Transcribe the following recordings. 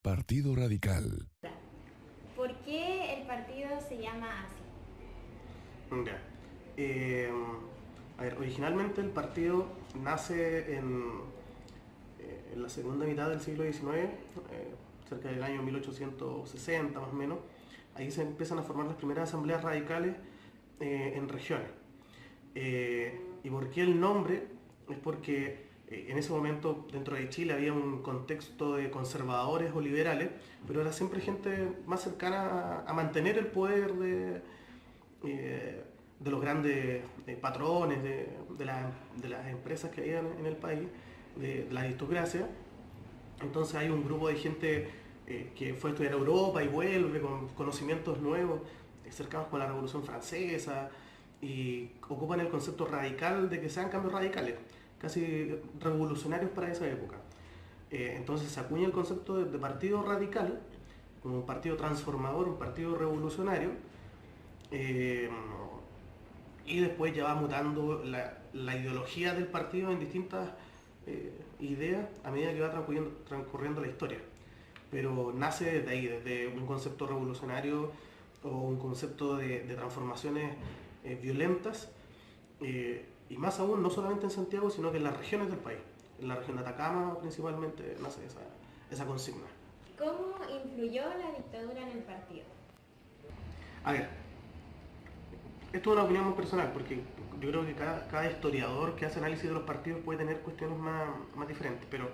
Partido Radical. ¿Por qué el partido se llama así? Ya. Originalmente el partido nace en la segunda mitad del siglo XIX, cerca del año 1860 más o menos. Ahí se empiezan a formar las primeras asambleas radicales en regiones. ¿Y por qué el nombre? Es porque en ese momento dentro de Chile había un contexto de conservadores o liberales, pero era siempre gente más cercana a mantener el poder de los grandes patrones, de las empresas que había en el país, de la aristocracia. Entonces hay un grupo de gente que fue a estudiar a Europa y vuelve con conocimientos nuevos, cercanos con la Revolución Francesa, y ocupan el concepto radical de que sean cambios radicales, casi revolucionarios para esa época. Entonces se acuña el concepto de partido radical, como un partido transformador, un partido revolucionario, y después ya va mutando la ideología del partido en distintas ideas a medida que va transcurriendo la historia. Pero nace desde ahí, desde un concepto revolucionario o un concepto de transformaciones violentas, y más aún no solamente en Santiago, sino que en las regiones del país. En la región de Atacama principalmente nace esa consigna. ¿Cómo influyó la dictadura en el partido? A ver, esto es una opinión muy personal, porque yo creo que cada historiador que hace análisis de los partidos puede tener cuestiones más diferentes, pero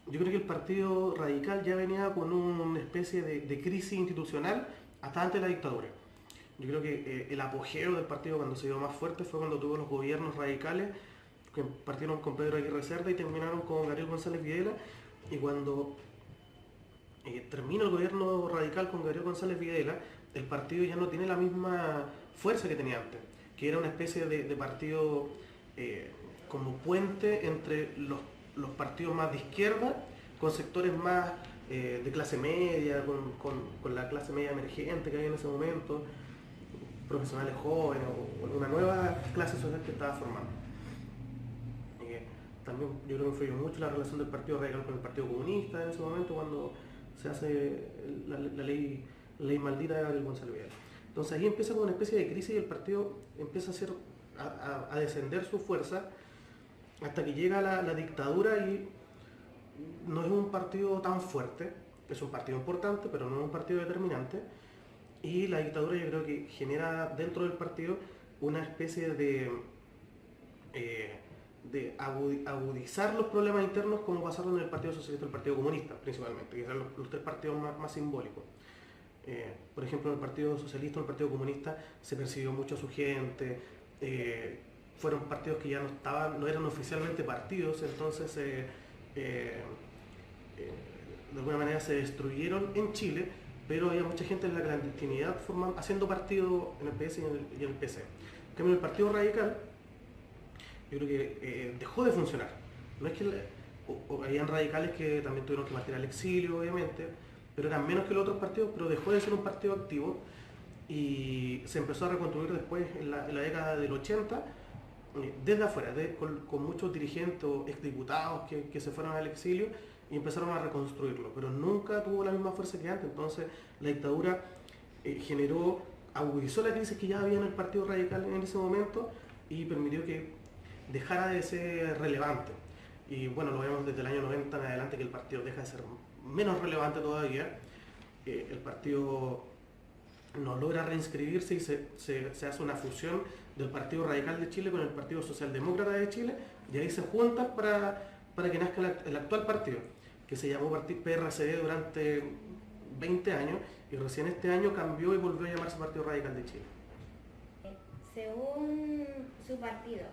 yo creo que el Partido Radical ya venía con una especie de crisis institucional hasta antes de la dictadura. Yo creo que el apogeo del partido cuando se dio más fuerte fue cuando tuvo los gobiernos radicales, que partieron con Pedro Aguirre Cerda y terminaron con Gabriel González Videla, y cuando termina el gobierno radical con Gabriel González Videla, el partido ya no tiene la misma fuerza que tenía antes, que era una especie de partido como puente entre los partidos más de izquierda, con sectores más de clase media, con la clase media emergente que había en ese momento, profesionales jóvenes o una nueva clase social que estaba formando. También yo creo que influyó mucho la relación del Partido Radical con el Partido Comunista en ese momento, cuando se hace la ley maldita de Gabriel González Videla. Entonces ahí empieza con una especie de crisis y el partido empieza a descender su fuerza hasta que llega la dictadura, y no es un partido tan fuerte, es un partido importante, pero no es un partido determinante, y la dictadura yo creo que genera dentro del partido una especie de agudizar los problemas internos, como pasaron en el Partido Socialista y el Partido Comunista principalmente, que eran los tres partidos más simbólicos. Por ejemplo, en el Partido Socialista o el Partido Comunista se persiguió mucho a su gente, fueron partidos que ya no eran oficialmente partidos, entonces de alguna manera se destruyeron en Chile, pero había mucha gente en la clandestinidad haciendo partido en el PS y en el PC. En cambio, el Partido Radical, yo creo que dejó de funcionar. No es que habían radicales que también tuvieron que partir al exilio, obviamente, pero eran menos que los otros partidos, pero dejó de ser un partido activo y se empezó a reconstruir después en la década del 80, desde afuera, con muchos dirigentes o exdiputados que se fueron al exilio y empezaron a reconstruirlo, pero nunca tuvo la misma fuerza que antes. Entonces la dictadura agudizó la crisis que ya había en el Partido Radical en ese momento y permitió que dejara de ser relevante. Y bueno, lo vemos desde el año 90 en adelante, que el partido deja de ser menos relevante todavía. El partido no logra reinscribirse y se hace una fusión del Partido Radical de Chile con el Partido Socialdemócrata de Chile, y ahí se juntan para que nazca el actual partido, que se llamó PRCD durante 20 años, y recién este año cambió y volvió a llamarse Partido Radical de Chile. Según su partido,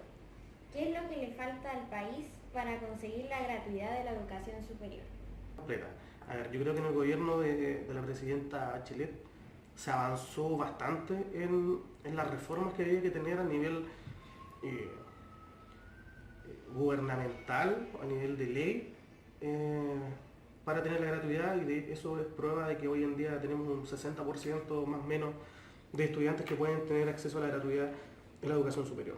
¿qué es lo que le falta al país para conseguir la gratuidad de la educación superior? Completa. A ver, yo creo que en el gobierno de la presidenta Bachelet se avanzó bastante en las reformas que había que tener a nivel gubernamental, a nivel de ley, para tener la gratuidad, y eso es prueba de que hoy en día tenemos un 60% más o menos de estudiantes que pueden tener acceso a la gratuidad en la educación superior.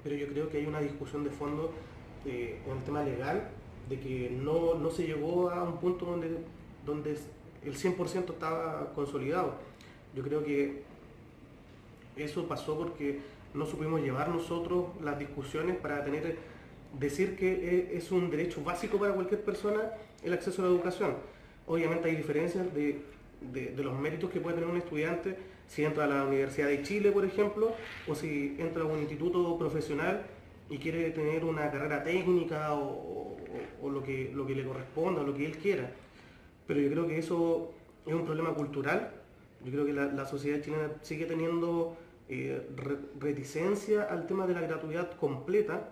Pero yo creo que hay una discusión de fondo en el tema legal de que no se llegó a un punto donde el 100% estaba consolidado. Yo creo que eso pasó porque no supimos llevar nosotros las discusiones para decir que es un derecho básico para cualquier persona el acceso a la educación. Obviamente hay diferencias de los méritos que puede tener un estudiante si entra a la Universidad de Chile, por ejemplo, o si entra a un instituto profesional y quiere tener una carrera técnica o lo que le corresponda, o lo que él quiera. Pero yo creo que eso es un problema cultural. Yo creo que la sociedad chilena sigue teniendo reticencia al tema de la gratuidad completa,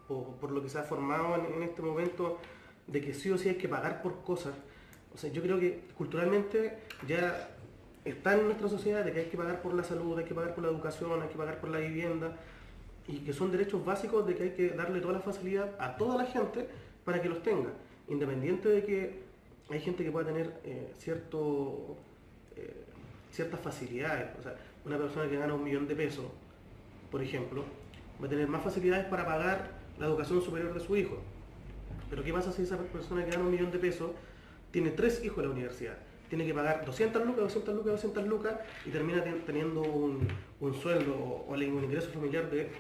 por lo que se ha formado en este momento de que sí o sí hay que pagar por cosas. O sea, yo creo que culturalmente ya está en nuestra sociedad de que hay que pagar por la salud, hay que pagar por la educación, hay que pagar por la vivienda, y que son derechos básicos de que hay que darle toda la facilidad a toda la gente para que los tenga, independiente de que hay gente que pueda tener ciertas facilidades. O sea, una persona que gana 1 millón de pesos, por ejemplo, va a tener más facilidades para pagar la educación superior de su hijo. Pero ¿qué pasa si esa persona que gana 1 millón de pesos tiene 3 hijos en la universidad? Tiene que pagar 200 lucas, 200 lucas, 200 lucas y termina teniendo un sueldo o un ingreso familiar de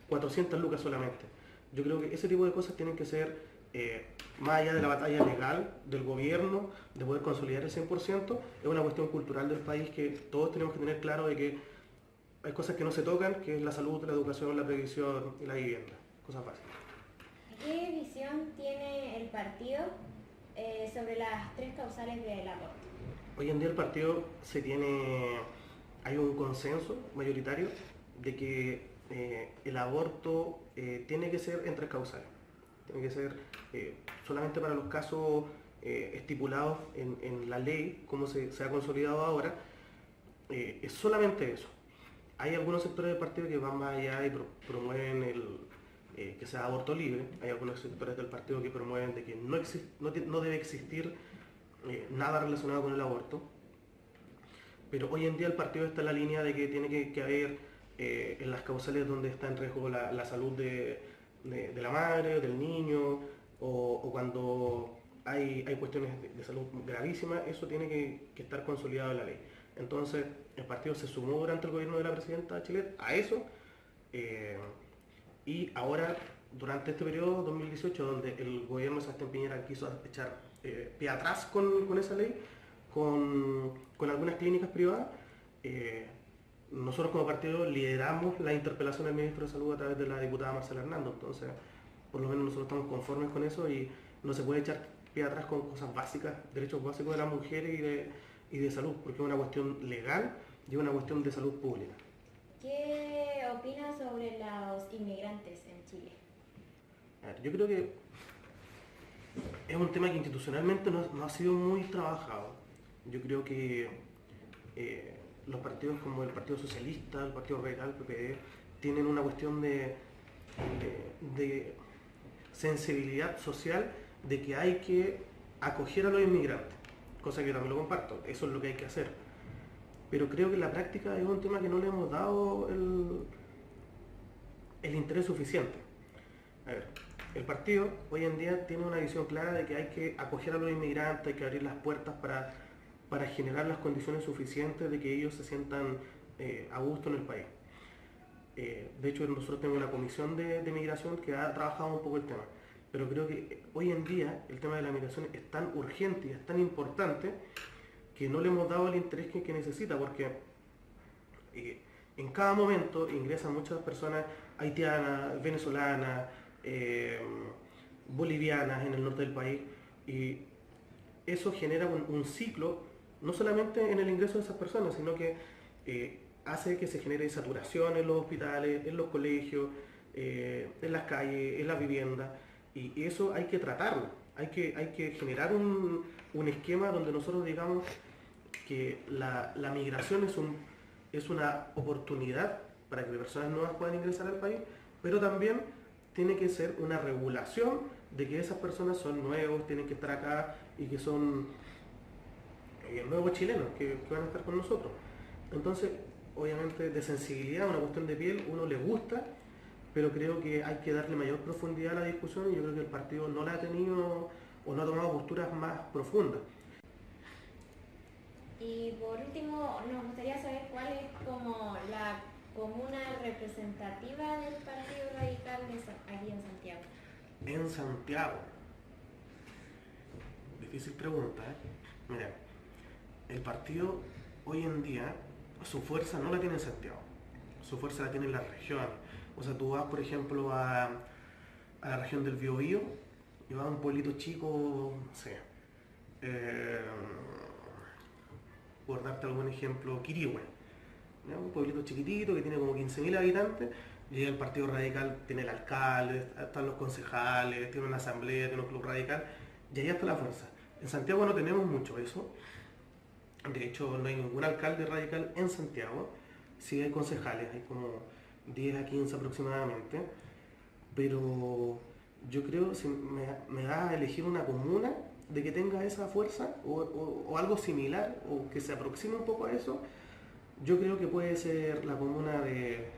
400 lucas solamente. Yo creo que ese tipo de cosas tienen que ser, más allá de la batalla legal del gobierno, de poder consolidar el 100%, es una cuestión cultural del país que todos tenemos que tener claro de que hay cosas que no se tocan, que es la salud, la educación, la previsión y la vivienda. Cosas básicas. ¿Qué visión tiene el partido sobre las 3 causales del aborto? Hoy en día el partido hay un consenso mayoritario de que el aborto tiene que ser en 3 causales. Tiene que ser solamente para los casos estipulados en la ley, como se ha consolidado ahora, es solamente eso. Hay algunos sectores del partido que van más allá y promueven que sea aborto libre. Hay algunos sectores del partido que promueven de que no debe existir nada relacionado con el aborto. Pero hoy en día el partido está en la línea de que tiene que haber en las causales donde está en riesgo la salud de la madre, del niño, o cuando hay cuestiones de salud gravísimas, eso tiene que estar consolidado en la ley. Entonces el partido se sumó durante el gobierno de la presidenta Bachelet a eso, y ahora durante este periodo 2018, donde el gobierno de Sebastián Piñera quiso echar pie atrás con esa ley, con algunas clínicas privadas, nosotros como partido lideramos la interpelación al ministro de Salud a través de la diputada Marcela Hernando. Entonces, por lo menos nosotros estamos conformes con eso y no se puede echar pie atrás con cosas básicas, derechos básicos de las mujeres y de salud, porque es una cuestión legal y una cuestión de salud pública. ¿Qué opinas sobre los inmigrantes en Chile? A ver, yo creo que es un tema que institucionalmente no ha sido muy trabajado. Yo creo que los partidos como el Partido Socialista, el Partido Radical, el PPD, tienen una cuestión de sensibilidad social de que hay que acoger a los inmigrantes, cosa que yo también lo comparto, eso es lo que hay que hacer. Pero creo que en la práctica es un tema que no le hemos dado el interés suficiente. A ver, el partido hoy en día tiene una visión clara de que hay que acoger a los inmigrantes, hay que abrir las puertas para generar las condiciones suficientes de que ellos se sientan a gusto en el país. De hecho, nosotros tenemos una comisión de migración que ha trabajado un poco el tema, pero creo que hoy en día el tema de la migración es tan urgente y es tan importante que no le hemos dado el interés que necesita, porque en cada momento ingresan muchas personas haitianas, venezolanas, bolivianas en el norte del país, y eso genera un ciclo, no solamente en el ingreso de esas personas, sino que hace que se genere saturación en los hospitales, en los colegios, en las calles, en las viviendas, y eso hay que tratarlo, hay que generar un esquema donde nosotros digamos que la migración es una oportunidad para que personas nuevas puedan ingresar al país, pero también tiene que ser una regulación de que esas personas son nuevos, tienen que estar acá y que son nuevos chilenos que van a estar con nosotros. Entonces, obviamente de sensibilidad, una cuestión de piel, uno le gusta pero creo que hay que darle mayor profundidad a la discusión y yo creo que el partido no la ha tenido o no ha tomado posturas más profundas. Y por último, nos gustaría saber cuál es como la comuna representativa del Partido Radical aquí en Santiago. En Santiago. Difícil pregunta, ¿eh? Mira, el partido hoy en día, su fuerza no la tiene en Santiago, su fuerza la tiene en las regiones. O sea, tú vas, por ejemplo, a la región del Biobío y vas a un pueblito chico, no sé, por darte algún ejemplo, Quirihue, ¿ya? Un pueblito chiquitito que tiene como 15.000 habitantes, y ahí el Partido Radical tiene el alcalde, están los concejales, tiene una asamblea, tiene un club radical, y ahí está la fuerza. En Santiago no tenemos mucho eso, de hecho no hay ningún alcalde radical en Santiago, sí hay concejales, hay como 10 a 15 aproximadamente, pero yo creo, si me da a elegir una comuna de que tenga esa fuerza o algo similar o que se aproxime un poco a eso, yo creo que puede ser la comuna de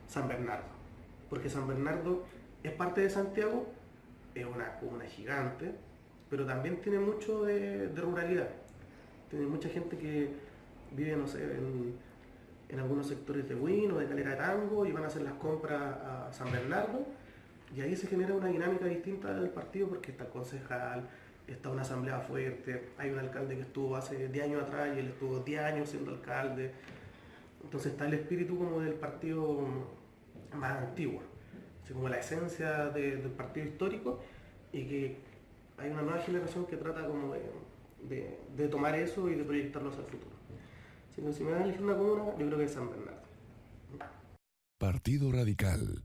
San Bernardo, porque San Bernardo es parte de Santiago, es una comuna gigante, pero también tiene mucho de ruralidad. Tiene mucha gente que vive, no sé, en algunos sectores de Huin o de Calera de Tango y van a hacer las compras a San Bernardo, y ahí se genera una dinámica distinta del partido porque está el concejal, está una asamblea fuerte, hay un alcalde que estuvo hace 10 años atrás y él estuvo 10 años siendo alcalde. Entonces está el espíritu como del partido más antiguo, así como la esencia del partido histórico, y que hay una nueva generación que trata como de tomar eso y de proyectarlo hacia el futuro. Así que si me van a elegir una comuna, yo creo que es San Bernardo. Partido Radical.